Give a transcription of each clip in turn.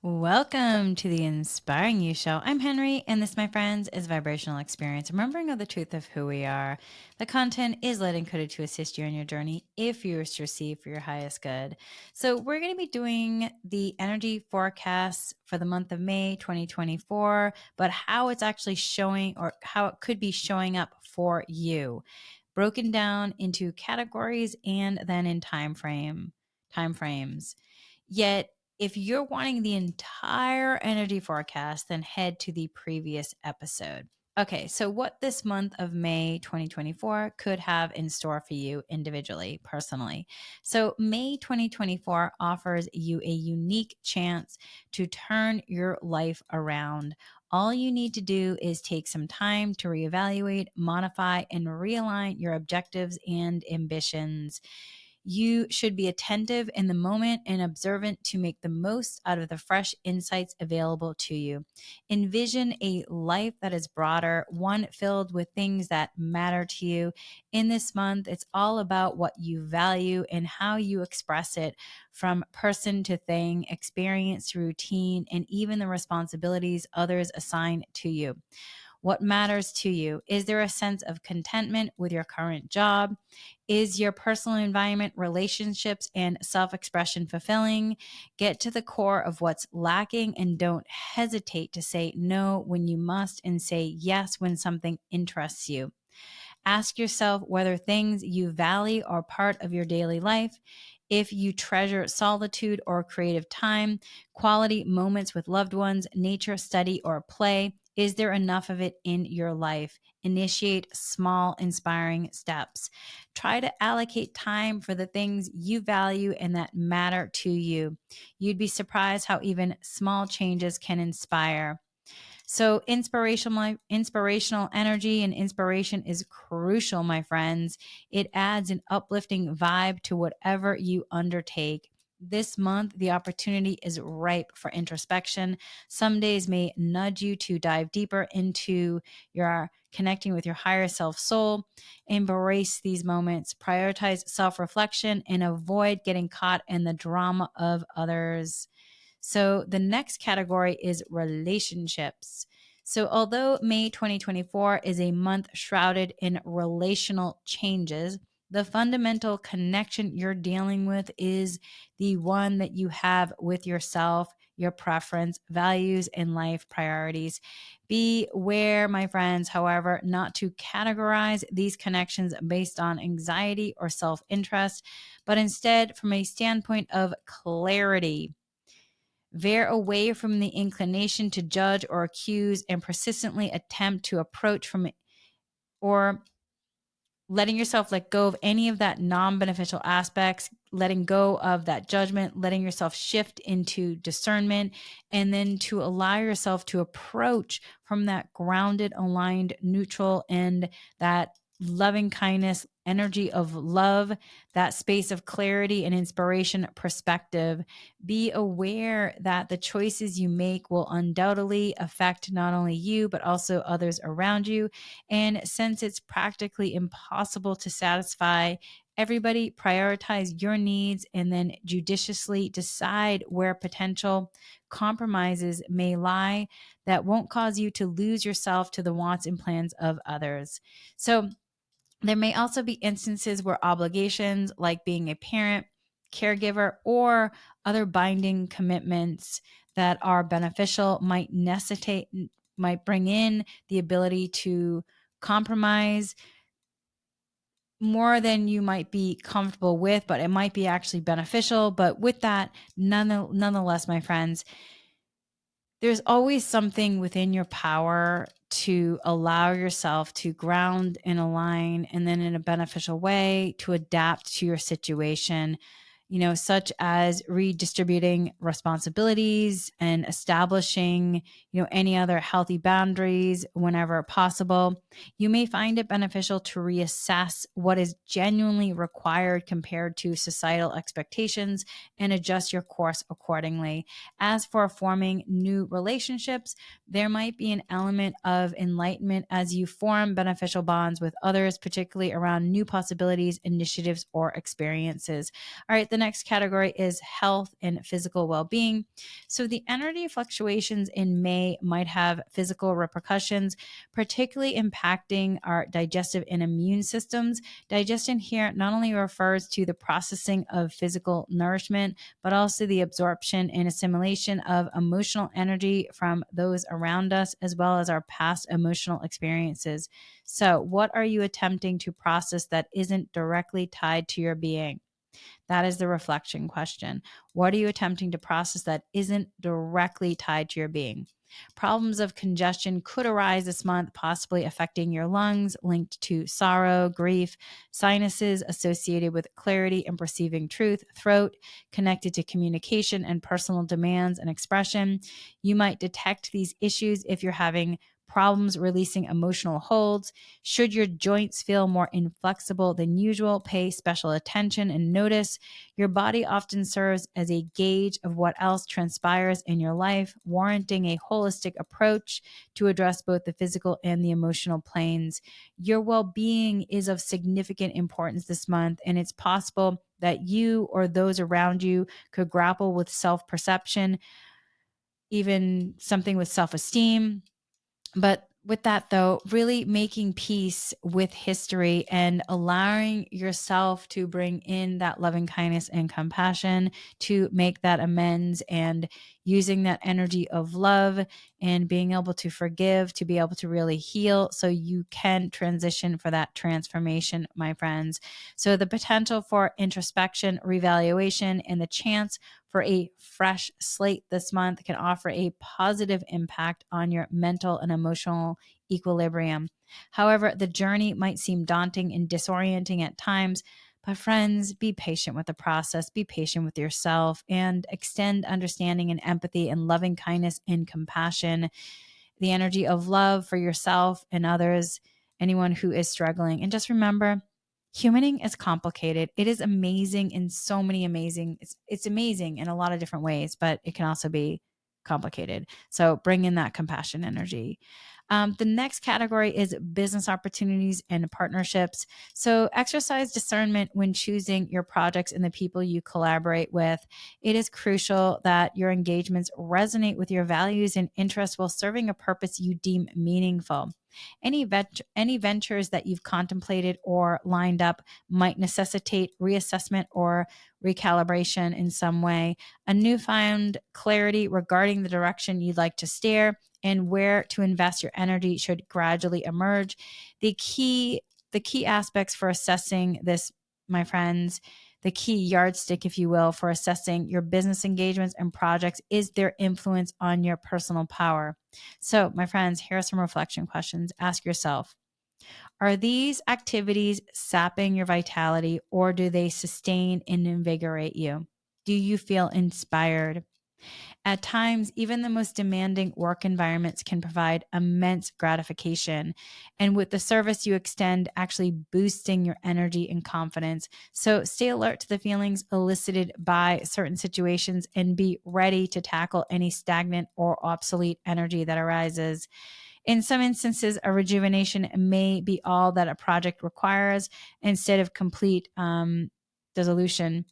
Welcome to the Inspiring You Show. I'm Henry, and this, my friends, is vibrational experience, remembering of the truth of who we are. The content is lit and coded to assist you on your journey if you wish to receive for your highest good. So, we're going to be doing the energy forecasts for the month of May 2024, but how it's actually showing or how it could be showing up for you, broken down into categories and then in time frames. Yet, if you're wanting the entire energy forecast, then head to the previous episode. Okay, so what this month of May 2024 could have in store for you individually, personally. So, May 2024 offers you a unique chance to turn your life around. All you need to do is take some time to reevaluate, modify, and realign your objectives and ambitions. You should be attentive in the moment and observant to make the most out of the fresh insights available to you. Envision a life that is broader, one filled with things that matter to you. In this month, it's all about what you value and how you express it, from person to thing, experience to routine, and even the responsibilities others assign to you. What matters to you? Is there a sense of contentment with your current job? Is your personal environment, relationships, and self expression fulfilling? Get to the core of what's lacking and don't hesitate to say no when you must and say yes when something interests you. Ask yourself whether things you value are part of your daily life. If you treasure solitude or creative time, quality moments with loved ones, nature, study, or play, is there enough of it in your life? Initiate small, inspiring steps. Try to allocate time for the things you value and that matter to you. You'd be surprised how even small changes can inspire. So inspirational energy and inspiration is crucial, my friends. It adds an uplifting vibe to whatever you undertake. This month, the opportunity is ripe for introspection. Some days may nudge you to dive deeper into your connecting with your higher self soul. Embrace these moments, prioritize self reflection, and avoid getting caught in the drama of others. So the next category is relationships. So although May 2024 is a month shrouded in relational changes, the fundamental connection you're dealing with is the one that you have with yourself, your preference, values, and life priorities. Beware, my friends, however, not to categorize these connections based on anxiety or self interest, but instead from a standpoint of clarity. Veer away from the inclination to judge or accuse and persistently attempt to approach from it, or letting yourself let go of any of that non-beneficial aspects, letting go of that judgment, letting yourself shift into discernment, and then to allow yourself to approach from that grounded, aligned, neutral, and that loving kindness, energy of love, that space of clarity and inspiration perspective. Be aware that the choices you make will undoubtedly affect not only you, but also others around you. And since it's practically impossible to satisfy everybody, prioritize your needs and then judiciously decide where potential compromises may lie that won't cause you to lose yourself to the wants and plans of others. So, there may also be instances where obligations, like being a parent, caregiver, or other binding commitments that are beneficial, might bring in the ability to compromise more than you might be comfortable with, but it might be actually beneficial. But with that, nonetheless, my friends, there's always something within your power to allow yourself to ground and align, and then in a beneficial way to adapt to your situation, such as redistributing responsibilities and establishing, any other healthy boundaries whenever possible. You may find it beneficial to reassess what is genuinely required compared to societal expectations and adjust your course accordingly. As for forming new relationships, there might be an element of enlightenment as you form beneficial bonds with others, particularly around new possibilities, initiatives, or experiences. All right, the next category is health and physical well-being. So the energy fluctuations in May might have physical repercussions, particularly impacting our digestive and immune systems. Digestion here not only refers to the processing of physical nourishment, but also the absorption and assimilation of emotional energy from those around us, as well as our past emotional experiences. So, what are you attempting to process that isn't directly tied to your being? That is the reflection question. What are you attempting to process that isn't directly tied to your being? Problems of congestion could arise this month, possibly affecting your lungs, linked to sorrow, grief, sinuses associated with clarity and perceiving truth, throat connected to communication and personal demands and expression. You might detect these issues if you're having problems releasing emotional holds. Should your joints feel more inflexible than usual, pay special attention and notice. Your body often serves as a gauge of what else transpires in your life, warranting a holistic approach to address both the physical and the emotional planes. Your well-being is of significant importance this month, and it's possible that you or those around you could grapple with self-perception, even something with self-esteem. But with that, though, really making peace with history and allowing yourself to bring in that loving kindness and compassion to make that amends, and using that energy of love and being able to forgive to be able to really heal so you can transition for that transformation, my friends. So the potential for introspection, reevaluation, and the chance for a fresh slate this month can offer a positive impact on your mental and emotional equilibrium. However, the journey might seem daunting and disorienting at times, but friends, be patient with the process, be patient with yourself, and extend understanding and empathy and loving kindness and compassion, the energy of love for yourself and others, anyone who is struggling. And just remember, humaning is complicated. It is amazing in so many it's amazing in a lot of different ways, but it can also be complicated. So bring in that compassion energy. The next category is business opportunities and partnerships. So exercise discernment when choosing your projects and the people you collaborate with. It is crucial that your engagements resonate with your values and interests while serving a purpose you deem meaningful. Any ventures that you've contemplated or lined up might necessitate reassessment or recalibration in some way. A newfound clarity regarding the direction you'd like to steer and where to invest your energy should gradually emerge. The key aspects for assessing this, my friends, the key yardstick, if you will, for assessing your business engagements and projects is their influence on your personal power. So, my friends, here are some reflection questions. Ask yourself, are these activities sapping your vitality, or do they sustain and invigorate you? Do you feel inspired? At times, even the most demanding work environments can provide immense gratification, and with the service you extend, actually boosting your energy and confidence. So stay alert to the feelings elicited by certain situations and be ready to tackle any stagnant or obsolete energy that arises. In some instances, a rejuvenation may be all that a project requires instead of complete dissolution.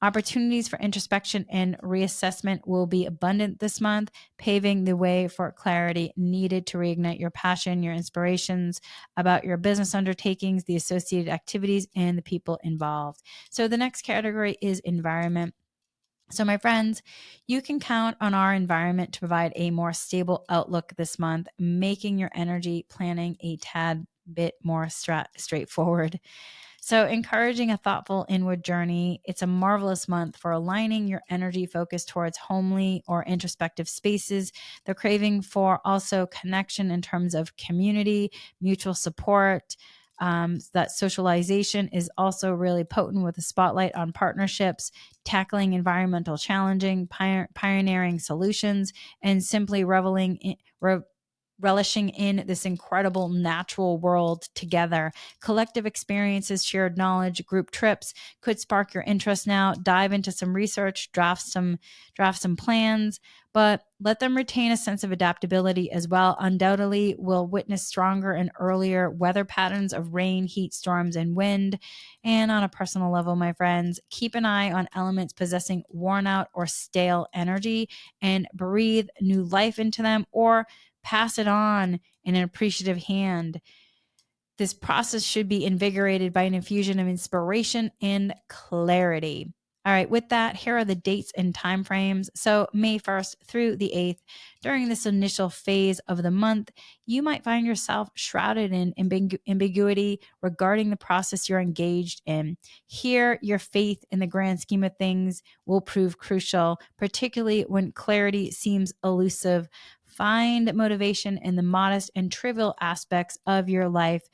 Opportunities for introspection and reassessment will be abundant this month, paving the way for clarity needed to reignite your passion, your inspirations about your business undertakings, the associated activities, and the people involved. So the next category is environment. So, my friends, you can count on our environment to provide a more stable outlook this month, making your energy planning a tad bit more straightforward. So, encouraging a thoughtful inward journey. It's a marvelous month for aligning your energy focus towards homely or introspective spaces. The craving for also connection in terms of community, mutual support. That socialization is also really potent with a spotlight on partnerships, tackling environmental challenging, pioneering solutions, and simply reveling in, relishing in this incredible natural world together. Collective experiences, shared knowledge, group trips could spark your interest now. Dive into some research, draft some plans, but let them retain a sense of adaptability as well. Undoubtedly, we'll witness stronger and earlier weather patterns of rain, heat, storms, and wind. And on a personal level, my friends, keep an eye on elements possessing worn out or stale energy and breathe new life into them, or pass it on in an appreciative hand. This process should be invigorated by an infusion of inspiration and clarity. All right, with that, here are the dates and time frames. So May 1st through the 8th, during this initial phase of the month, you might find yourself shrouded in ambiguity regarding the process you're engaged in. Here, your faith in the grand scheme of things will prove crucial, particularly when clarity seems elusive. Find motivation in the modest and trivial aspects of your life.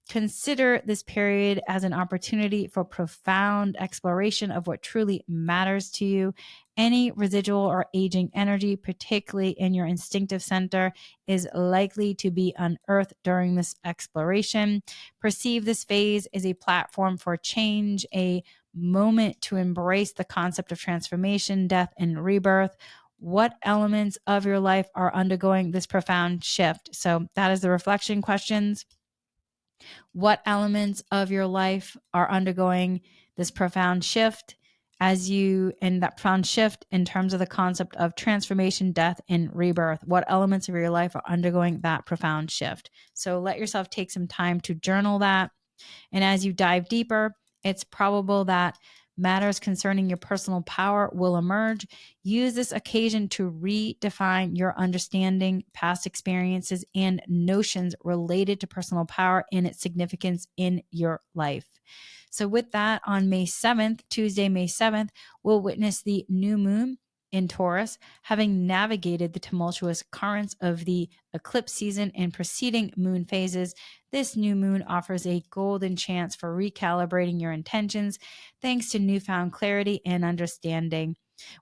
Consider this period as an opportunity for profound exploration of what truly matters to you. Any residual or aging energy, particularly in your instinctive center, is likely to be unearthed during this exploration. Perceive this phase as a platform for change, a moment to embrace the concept of transformation, death, and rebirth. What elements of your life are undergoing this profound shift? So that is the reflection questions. What elements of your life are undergoing this profound shift and that profound shift in terms of the concept of transformation, death, and rebirth? What elements of your life are undergoing that profound shift? So let yourself take some time to journal that. And as you dive deeper, it's probable that matters concerning your personal power will emerge. Use this occasion to redefine your understanding, past experiences, and notions related to personal power and its significance in your life. So with that, on May 7th, Tuesday, May 7th, we'll witness the new moon in Taurus. Having navigated the tumultuous currents of the eclipse season and preceding moon phases, this new moon offers a golden chance for recalibrating your intentions thanks to newfound clarity and understanding.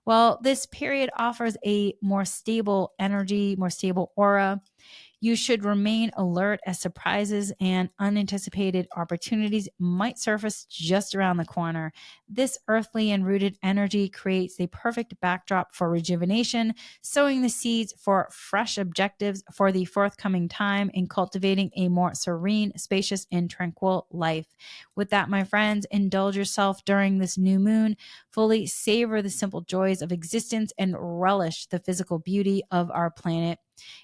Well, this period offers a more stable energy, more stable aura. You should remain alert as surprises and unanticipated opportunities might surface just around the corner. This earthly and rooted energy creates the perfect backdrop for rejuvenation, sowing the seeds for fresh objectives for the forthcoming time and cultivating a more serene, spacious, and tranquil life. With that, my friends, indulge yourself during this new moon, fully savor the simple joys of existence, and relish the physical beauty of our planet.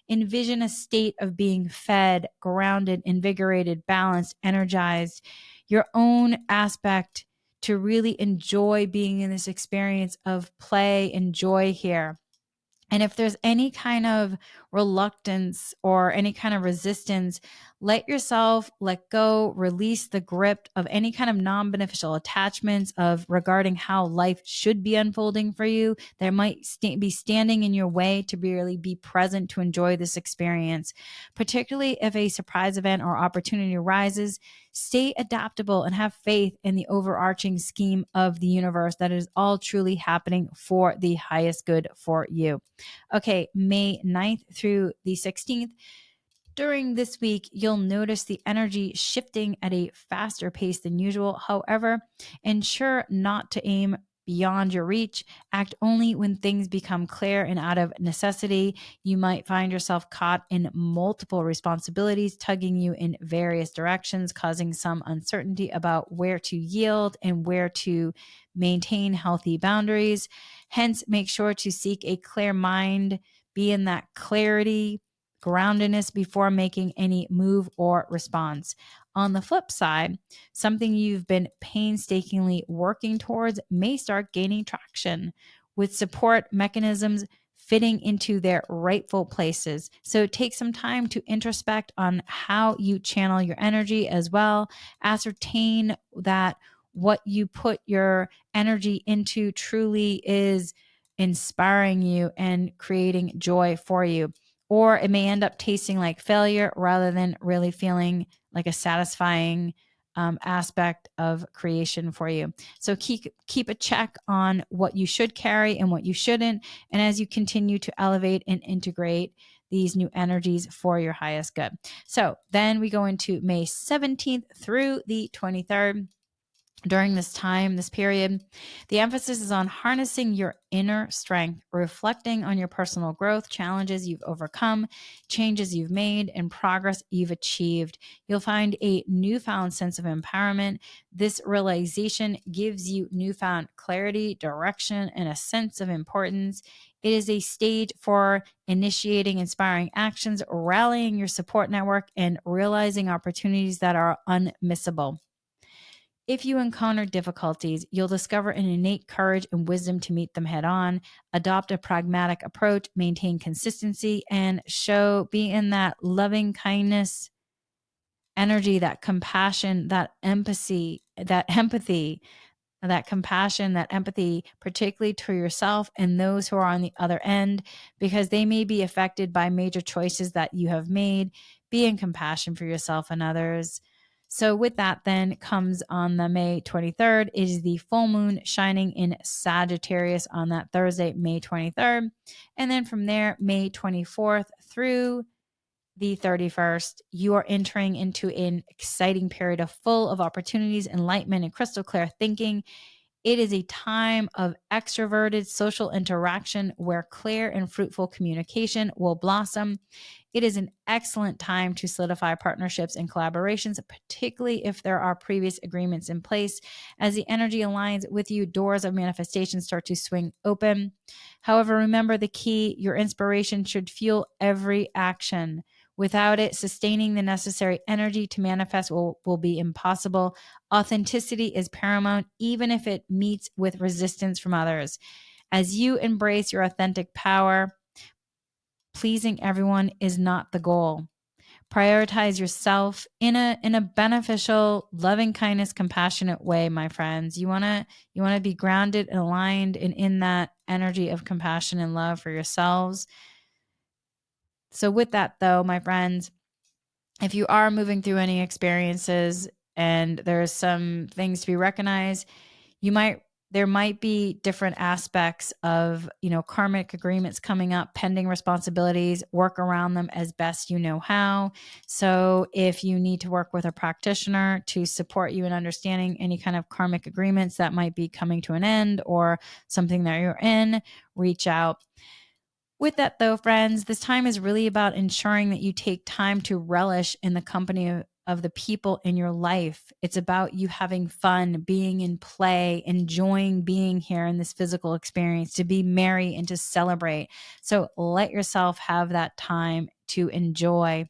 Envision a state of being fed, grounded, invigorated, balanced, energized, your own aspect to really enjoy being in this experience of play and joy here. And if there's any kind of reluctance or any kind of resistance, let yourself let go, release the grip of any kind of non-beneficial attachments of regarding how life should be unfolding for you. There might be standing in your way to really be present to enjoy this experience. Particularly if a surprise event or opportunity arises, stay adaptable and have faith in the overarching scheme of the universe that is all truly happening for the highest good for you. Okay, May 9th through the 16th. During this week, you'll notice the energy shifting at a faster pace than usual. However, ensure not to aim beyond your reach. Act only when things become clear and out of necessity. You might find yourself caught in multiple responsibilities, tugging you in various directions, causing some uncertainty about where to yield and where to maintain healthy boundaries. Hence, make sure to seek a clear mind, be in that clarity, groundedness before making any move or response. On the flip side, something you've been painstakingly working towards may start gaining traction with support mechanisms fitting into their rightful places. So take some time to introspect on how you channel your energy as well. Ascertain that what you put your energy into truly is inspiring you and creating joy for you. Or it may end up tasting like failure rather than really feeling like a satisfying aspect of creation for you. So keep a check on what you should carry and what you shouldn't. And as you continue to elevate and integrate these new energies for your highest good. So then we go into May 17th through the 23rd. During this time, this period, the emphasis is on harnessing your inner strength, reflecting on your personal growth, challenges you've overcome, changes you've made, and progress you've achieved. You'll find a newfound sense of empowerment. This realization gives you newfound clarity, direction, and a sense of importance. It is a stage for initiating inspiring actions, rallying your support network, and realizing opportunities that are unmissable. If you encounter difficulties, you'll discover an innate courage and wisdom to meet them head on, adopt a pragmatic approach, maintain consistency, and be in that loving kindness energy, that compassion, that compassion, that empathy, particularly to yourself and those who are on the other end, because they may be affected by major choices that you have made. Be in compassion for yourself and others. So with that then comes on the May 23rd is the full moon shining in Sagittarius on that Thursday, May 23rd. And then from there, May 24th through the 31st, you are entering into an exciting period full of opportunities, enlightenment, and crystal clear thinking. It is a time of extroverted social interaction where clear and fruitful communication will blossom. It is an excellent time to solidify partnerships and collaborations, particularly if there are previous agreements in place. As the energy aligns with you, doors of manifestation start to swing open. However, remember the key: your inspiration should fuel every action. Without it, sustaining the necessary energy to manifest will be impossible. Authenticity is paramount, even if it meets with resistance from others. As you embrace your authentic power, pleasing everyone is not the goal. Prioritize yourself in a beneficial, loving kindness, compassionate way, my friends. You want to be grounded and aligned and in that energy of compassion and love for yourselves. So with that though, my friends, if you are moving through any experiences and there's some things to be recognized, there might be different aspects of, karmic agreements coming up, pending responsibilities, work around them as best you know how. So if you need to work with a practitioner to support you in understanding any kind of karmic agreements that might be coming to an end or something that you're in, reach out. With that though, friends, this time is really about ensuring that you take time to relish in the company of the people in your life. It's about you having fun, being in play, enjoying being here in this physical experience, to be merry and to celebrate. So let yourself have that time to enjoy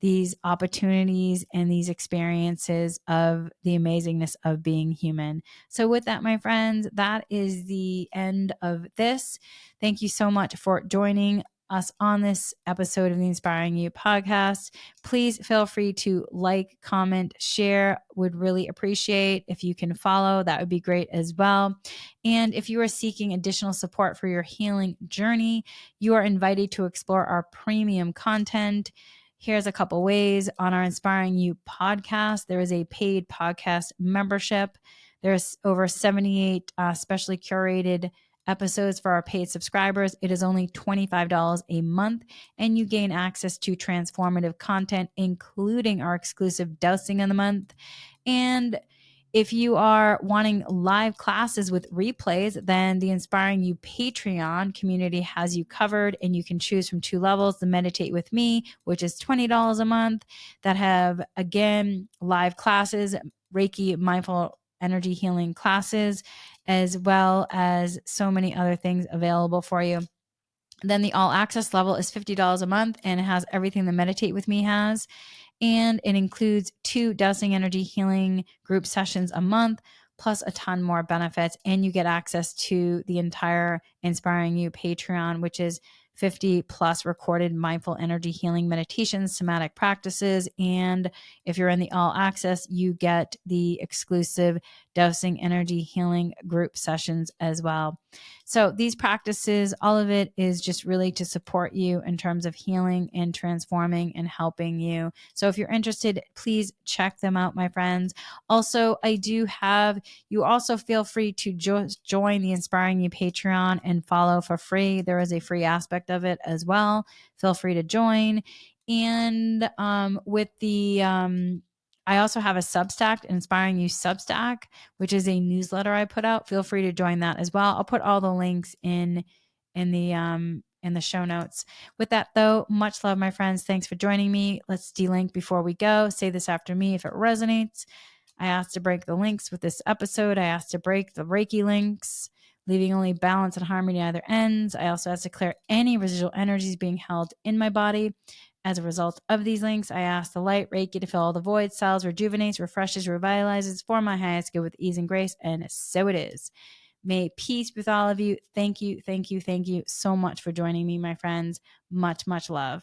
these opportunities and these experiences of the amazingness of being human. So with that, my friends, that is the end of this. Thank you so much for joining us on this episode of the Inspiring You podcast. Please feel free to like, comment, share. Would really appreciate if you can follow. That would be great as well. And if you are seeking additional support for your healing journey, you are invited to explore our premium content. Here's a couple ways. On our Inspiring You podcast, there is a paid podcast membership. There's over 78 specially curated episodes for our paid subscribers. It is only $25 a month, and you gain access to transformative content, including our exclusive dosing of the month. And if you are wanting live classes with replays, then the Inspiring You Patreon community has you covered, and you can choose from 2 levels: the Meditate with Me, which is $20 a month, that have, again, live classes, Reiki, mindful energy healing classes, as well as so many other things available for you. Then the all access level is $50 a month, and it has everything the Meditate with Me has. And it includes 2 dosing energy healing group sessions a month, plus a ton more benefits. And you get access to the entire Inspiring You Patreon, which is 50 plus recorded mindful energy healing meditations, somatic practices. And if you're in the all access, you get the exclusive dosing energy healing group sessions as well. So these practices, all of it is just really to support you in terms of healing and transforming and helping you. So if you're interested, please check them out, my friends. Also, you also feel free to join the Inspiring You Patreon and follow for free. There is a free aspect of it as well. Feel free to join. And I also have a Substack, Inspiring You Substack, which is a newsletter I put out. Feel free to join that as well. I'll put all the links in the show notes. With that, though, much love, my friends. Thanks for joining me. Let's delink before we go. Say this after me if it resonates. I asked to break the links with this episode. I asked to break the Reiki links, leaving only balance and harmony at either ends. I also asked to clear any residual energies being held in my body. As a result of these links, I ask the light Reiki to fill all the void, cells, rejuvenates, refreshes, revitalizes for my highest good with ease and grace. And so it is. May peace be with all of you. Thank you, thank you, thank you so much for joining me, my friends. Much, much love.